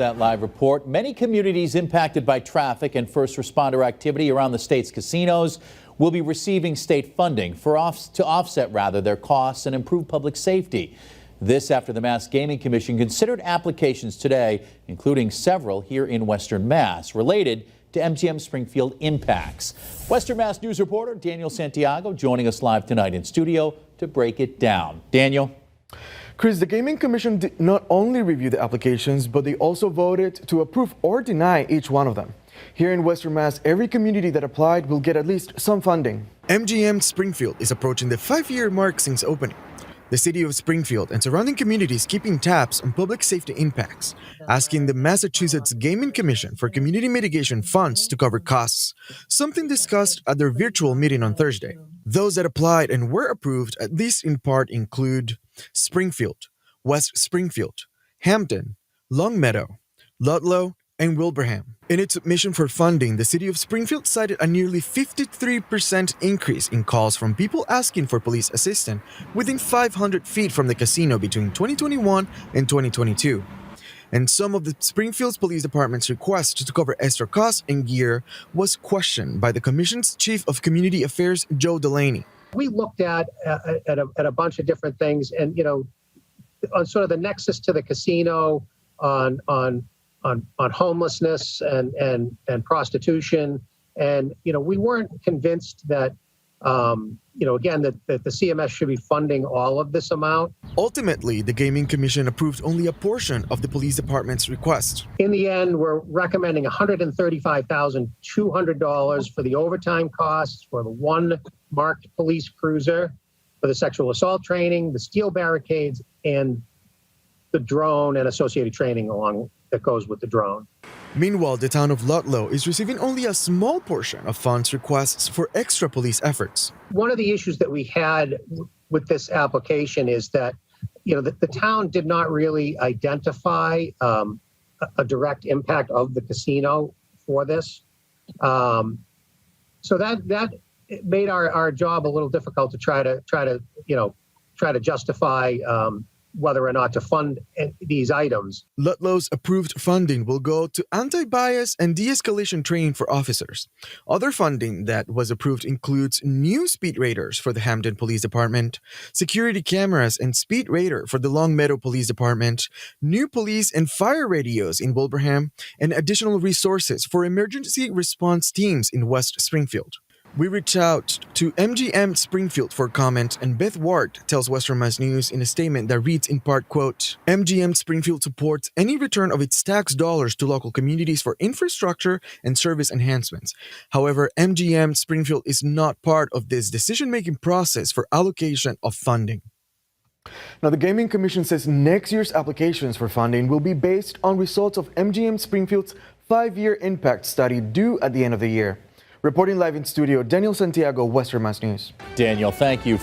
That live report. Many communities impacted by traffic and first responder activity around the state's casinos will be receiving state funding to offset their costs and improve public safety. This after the Mass Gaming Commission considered applications today, including several here in Western Mass, related to MGM Springfield impacts. Western Mass News reporter Daniel Santiago joining us live tonight in studio to break it down. Daniel. Chris, the Gaming Commission did not only review the applications, but they also voted to approve or deny each one of them. Here in Western Mass, every community that applied will get at least some funding. MGM Springfield is approaching the 5-year mark since opening. The city of Springfield and surrounding communities keeping tabs on public safety impacts, asking the Massachusetts Gaming Commission for community mitigation funds to cover costs, something discussed at their virtual meeting on Thursday. Those that applied and were approved, at least in part, include Springfield, West Springfield, Hampton, Longmeadow, Ludlow, and Wilbraham. In its submission for funding, the city of Springfield cited a nearly 53% increase in calls from people asking for police assistance within 500 feet from the casino between 2021 and 2022. And some of the Springfield's police department's request to cover extra costs and gear was questioned by the commission's chief of community affairs, Joe Delaney. We looked at a bunch of different things, and on sort of the nexus to the casino, on homelessness and prostitution, and we weren't convinced that again that the CMS should be funding all of this amount. Ultimately, the Gaming Commission approved only a portion of the police department's request. In the end, we're recommending $135,200 for the overtime costs for the one marked police cruiser, for the sexual assault training, the steel barricades, and the drone and associated training that goes with the drone. Meanwhile, the town of Ludlow is receiving only a small portion of funds requests for extra police efforts. One of the issues that we had with this application is that, the town did not really identify a direct impact of the casino for this. So that made our job a little difficult to try to justify whether or not to fund these items. Ludlow's approved funding will go to anti-bias and de-escalation training for officers. Other funding that was approved includes new speed radars for the Hampton Police Department, security cameras and speed radar for the Longmeadow Police Department, new police and fire radios in Wilbraham, and additional resources for emergency response teams in West Springfield. We reached out to MGM Springfield for comment, and Beth Ward tells Western Mass News in a statement that reads in part, quote, MGM Springfield supports any return of its tax dollars to local communities for infrastructure and service enhancements. However, MGM Springfield is not part of this decision-making process for allocation of funding. Now, the Gaming Commission says next year's applications for funding will be based on results of MGM Springfield's 5-year impact study due at the end of the year. Reporting live in studio, Daniel Santiago, Western Mass News. Daniel, thank you.